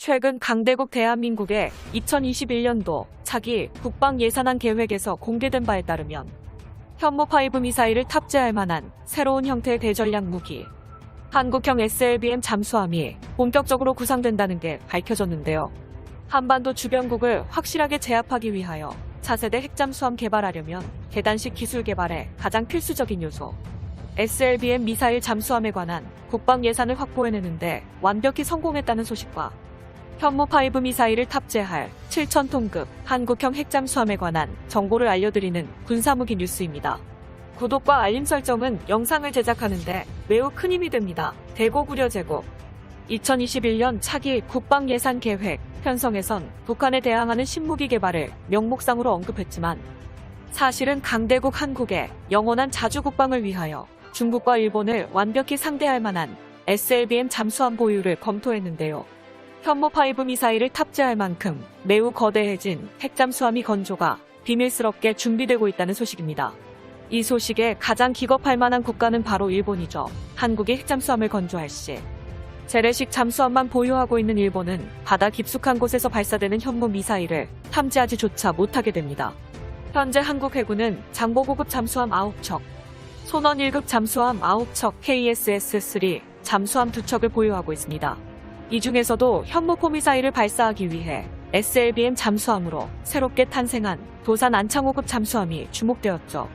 최근 강대국 대한민국의 2021년도 차기 국방 예산안 계획에서 공개된 바에 따르면 현무5 미사일을 탑재할 만한 새로운 형태의 대전략 무기 한국형 SLBM 잠수함이 본격적으로 구상된다는 게 밝혀졌는데요. 한반도 주변국을 확실하게 제압하기 위하여 차세대 핵잠수함 개발하려면 계단식 기술 개발의 가장 필수적인 요소 SLBM 미사일 잠수함에 관한 국방 예산을 확보해내는데 완벽히 성공했다는 소식과 현무5 미사일을 탑재할 7,000톤급 한국형 핵잠수함에 관한 정보를 알려드리는 군사무기 뉴스입니다. 구독과 알림 설정은 영상을 제작하는데 매우 큰 힘이 됩니다. 대고구려 제국 2021년 차기 국방 예산 계획 편성에선 북한에 대항하는 신무기 개발을 명목상으로 언급했지만 사실은 강대국 한국의 영원한 자주국방을 위하여 중국과 일본을 완벽히 상대할 만한 SLBM 잠수함 보유를 검토했는데요. 현무5 미사일을 탑재할 만큼 매우 거대해진 핵잠수함이 건조가 비밀스럽게 준비되고 있다는 소식입니다. 이 소식에 가장 기겁할 만한 국가는 바로 일본이죠. 한국이 핵잠수함을 건조할 시 재래식 잠수함만 보유하고 있는 일본은 바다 깊숙한 곳에서 발사되는 현무 미사일을 탐지하지조차 못하게 됩니다. 현재 한국 해군은 장보고급 잠수함 9척, 손원 1급 잠수함 9척 KSS-3 잠수함 2척을 보유하고 있습니다. 이 중에서도 현무4 미사일을 발사하기 위해 SLBM 잠수함으로 새롭게 탄생한 도산 안창호급 잠수함이 주목되었죠.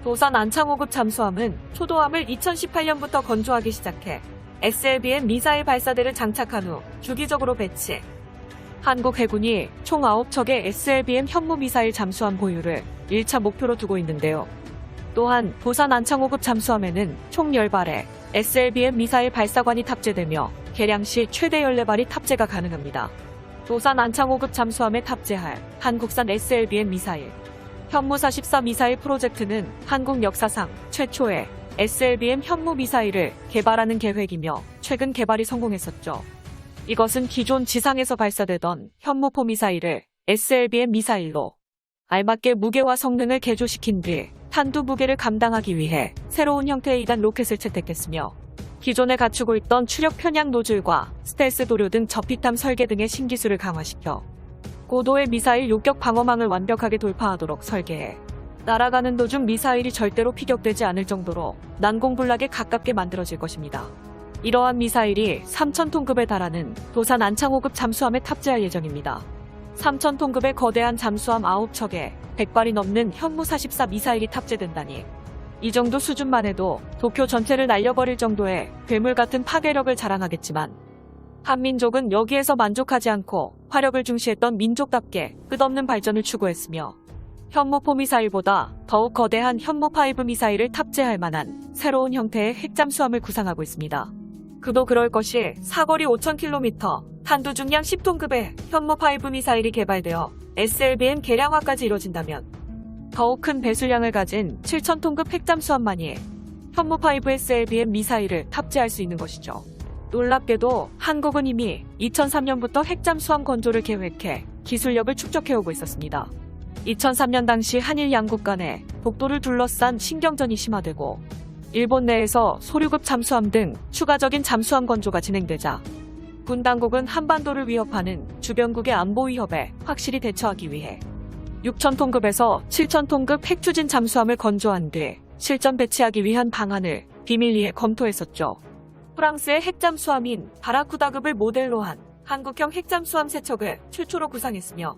도산 안창호급 잠수함은 초도함을 2018년부터 건조하기 시작해 SLBM 미사일 발사대를 장착한 후 주기적으로 배치. 한국 해군이 총 9척의 SLBM 현무 미사일 잠수함 보유를 1차 목표로 두고 있는데요. 또한 도산 안창호급 잠수함에는 총 10발의 SLBM 미사일 발사관이 탑재되며 개량 시 최대 14발이 탑재가 가능합니다. 도산 안창호급 잠수함에 탑재할 한국산 SLBM 미사일 현무44 미사일 프로젝트는 한국 역사상 최초의 SLBM 현무 미사일을 개발하는 계획이며 최근 개발이 성공했었죠. 이것은 기존 지상에서 발사되던 현무4 미사일을 SLBM 미사일로 알맞게 무게와 성능을 개조시킨 뒤 탄두 무게를 감당하기 위해 새로운 형태의 2단 로켓을 채택했으며 기존에 갖추고 있던 추력 편향 노즐과 스텔스 도료 등 저피탐 설계 등의 신기술을 강화시켜 고도의 미사일 요격 방어망을 완벽하게 돌파하도록 설계해 날아가는 도중 미사일이 절대로 피격되지 않을 정도로 난공불락에 가깝게 만들어질 것입니다. 이러한 미사일이 3,000톤급에 달하는 도산 안창호급 잠수함에 탑재할 예정입니다. 3,000톤급의 거대한 잠수함 9척에 100발이 넘는 현무44 미사일이 탑재된다니 이 정도 수준만 해도 도쿄 전체를 날려버릴 정도의 괴물 같은 파괴력을 자랑하겠지만 한민족은 여기에서 만족하지 않고 화력을 중시했던 민족답게 끝없는 발전을 추구했으며 현무4 미사일보다 더욱 거대한 현무5 미사일을 탑재할 만한 새로운 형태의 핵잠수함을 구상하고 있습니다. 그도 그럴 것이 사거리 5,000km, 탄두 중량 10톤급의 현무5 미사일이 개발되어 SLBM 개량화까지 이뤄진다면 더욱 큰 배수량을 가진 7,000톤급 핵잠수함만이 현무5 SLBM 미사일을 탑재할 수 있는 것이죠. 놀랍게도 한국은 이미 2003년부터 핵잠수함 건조를 계획해 기술력을 축적해오고 있었습니다. 2003년 당시 한일 양국 간에 독도를 둘러싼 신경전이 심화되고 일본 내에서 소류급 잠수함 등 추가적인 잠수함 건조가 진행되자 군 당국은 한반도를 위협하는 주변국의 안보 위협에 확실히 대처하기 위해 6,000톤급에서 7,000톤급 핵추진 잠수함을 건조한 뒤 실전 배치하기 위한 방안을 비밀리에 검토했었죠. 프랑스의 핵잠수함인 바라쿠다급을 모델로 한 한국형 핵잠수함 3척을 최초로 구상했으며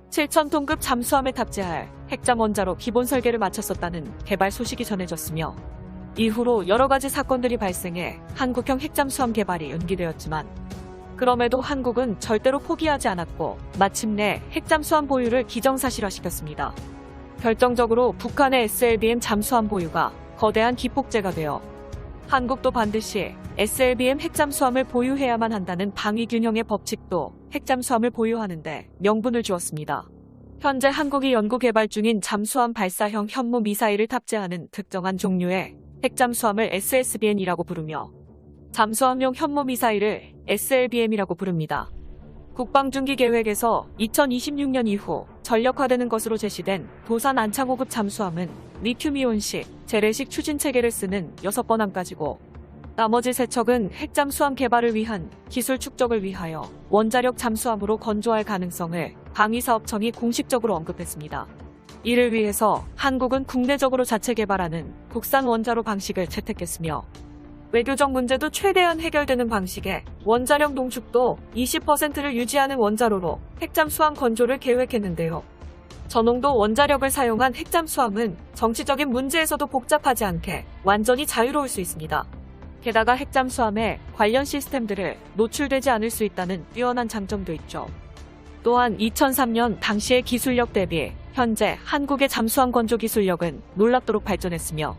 7,000톤급 잠수함에 탑재할 핵잠 원자로 기본 설계를 마쳤었다는 개발 소식이 전해졌으며 이후로 여러가지 사건들이 발생해 한국형 핵잠수함 개발이 연기되었지만 그럼에도 한국은 절대로 포기하지 않았고 마침내 핵잠수함 보유를 기정사실화시켰습니다. 결정적으로 북한의 SLBM 잠수함 보유가 거대한 기폭제가 되어 한국도 반드시 SLBM 핵잠수함을 보유해야만 한다는 방위균형의 법칙도 핵잠수함을 보유하는데 명분을 주었습니다. 현재 한국이 연구개발 중인 잠수함 발사형 현무 미사일을 탑재하는 특정한 종류의 핵잠수함을 SSBN이라고 부르며 잠수함용 현무 미사일을 SLBM이라고 부릅니다. 국방중기 계획에서 2026년 이후 전력화되는 것으로 제시된 도산 안창호급 잠수함은 리튬이온식 재래식 추진체계를 쓰는 6번함까지고 나머지 3척은 핵잠수함 개발을 위한 기술 축적을 위하여 원자력 잠수함으로 건조할 가능성을 방위사업청이 공식적으로 언급했습니다. 이를 위해서 한국은 국내적으로 자체 개발하는 국산 원자로 방식을 채택했으며 외교적 문제도 최대한 해결되는 방식의 원자력 농축도 20%를 유지하는 원자로로 핵잠수함 건조를 계획했는데요. 저농도 원자력을 사용한 핵잠수함은 정치적인 문제에서도 복잡하지 않게 완전히 자유로울 수 있습니다. 게다가 핵잠수함에 관련 시스템들을 노출되지 않을 수 있다는 뛰어난 장점도 있죠. 또한 2003년 당시의 기술력 대비 현재 한국의 잠수함 건조 기술력은 놀랍도록 발전했으며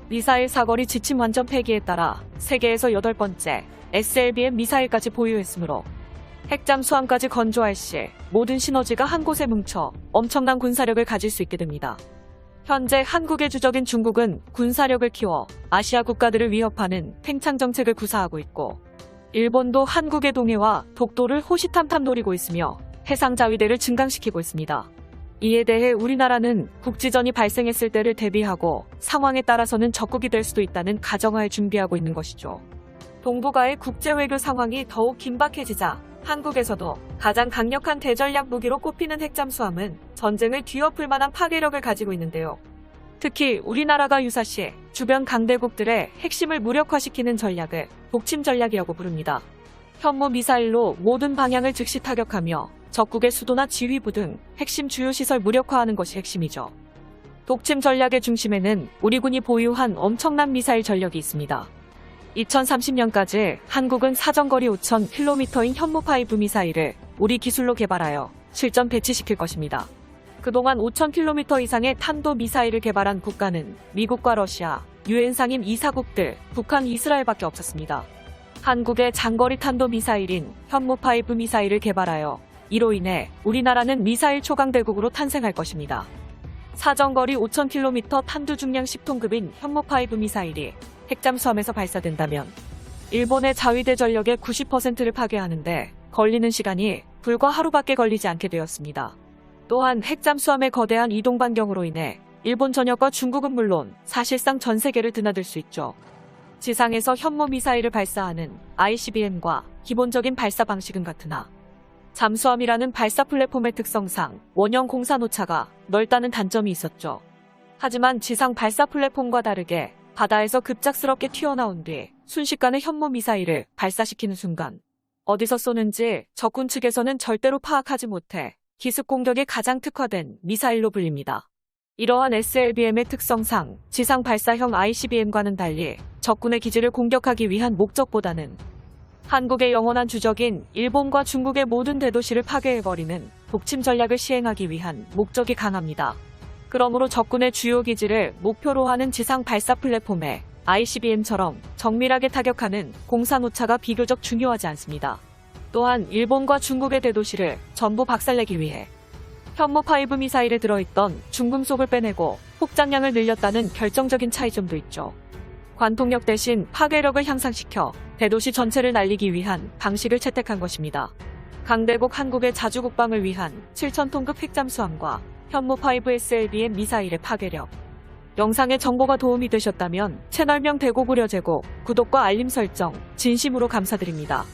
미사일 사거리 지침 완전 폐기에 따라 세계에서 8번째 SLBM 미사일까지 보유했으므로 핵잠수함까지 건조할 시 모든 시너지가 한 곳에 뭉쳐 엄청난 군사력을 가질 수 있게 됩니다. 현재 한국의 주적인 중국은 군사력을 키워 아시아 국가들을 위협하는 팽창 정책을 구사하고 있고 일본도 한국의 동해와 독도를 호시탐탐 노리고 있으며 해상 자위대를 증강시키고 있습니다. 이에 대해 우리나라는 국지전이 발생했을 때를 대비하고 상황에 따라서는 적국이 될 수도 있다는 가정하에 준비하고 있는 것이죠. 동북아의 국제외교 상황이 더욱 긴박해지자 한국에서도 가장 강력한 대전략 무기로 꼽히는 핵잠수함은 전쟁을 뒤엎을 만한 파괴력을 가지고 있는데요. 특히 우리나라가 유사시 주변 강대국들의 핵심을 무력화시키는 전략을 독침 전략이라고 부릅니다. 현무 미사일로 모든 방향을 즉시 타격하며 적국의 수도나 지휘부 등 핵심 주요 시설 무력화하는 것이 핵심이죠. 독침 전략의 중심에는 우리 군이 보유한 엄청난 미사일 전력이 있습니다. 2030년까지 한국은 사정거리 5,000km인 현무5 미사일을 우리 기술로 개발하여 실전 배치시킬 것입니다. 그동안 5,000km 이상의 탄도 미사일을 개발한 국가는 미국과 러시아, 유엔 상임 이사국들, 북한, 이스라엘밖에 없었습니다. 한국의 장거리 탄도 미사일인 현무5 미사일을 개발하여 이로 인해 우리나라는 미사일 초강대국으로 탄생할 것입니다. 사정거리 5,000km 탄두 중량 10톤급인 현무5 미사일이 핵잠수함에서 발사된다면 일본의 자위대 전력의 90%를 파괴하는데 걸리는 시간이 불과 하루밖에 걸리지 않게 되었습니다. 또한 핵잠수함의 거대한 이동 반경으로 인해 일본 전역과 중국은 물론 사실상 전 세계를 드나들 수 있죠. 지상에서 현무 미사일을 발사하는 ICBM과 기본적인 발사 방식은 같으나 잠수함이라는 발사 플랫폼의 특성상 원형 공사 노차가 넓다는 단점이 있었죠. 하지만 지상 발사 플랫폼과 다르게 바다에서 급작스럽게 튀어나온 뒤 순식간에 현무 미사일을 발사시키는 순간 어디서 쏘는지 적군 측에서는 절대로 파악하지 못해 기습 공격에 가장 특화된 미사일로 불립니다. 이러한 SLBM의 특성상 지상 발사형 ICBM과는 달리 적군의 기지를 공격하기 위한 목적보다는 한국의 영원한 주적인 일본과 중국의 모든 대도시를 파괴해버리는 독침 전략을 시행하기 위한 목적이 강합니다. 그러므로 적군의 주요 기지를 목표로 하는 지상 발사 플랫폼에 ICBM처럼 정밀하게 타격하는 공사노차가 비교적 중요하지 않습니다. 또한 일본과 중국의 대도시를 전부 박살내기 위해 현무5 미사일에 들어있던 중금속을 빼내고 폭장량을 늘렸다는 결정적인 차이점도 있죠. 관통력 대신 파괴력을 향상시켜 대도시 전체를 날리기 위한 방식을 채택한 것입니다. 강대국 한국의 자주국방을 위한 7,000톤급 핵잠수함과 현무5 SLBM 미사일의 파괴력. 영상의 정보가 도움이 되셨다면 채널명 대고구려 제공, 구독과 알림 설정 진심으로 감사드립니다.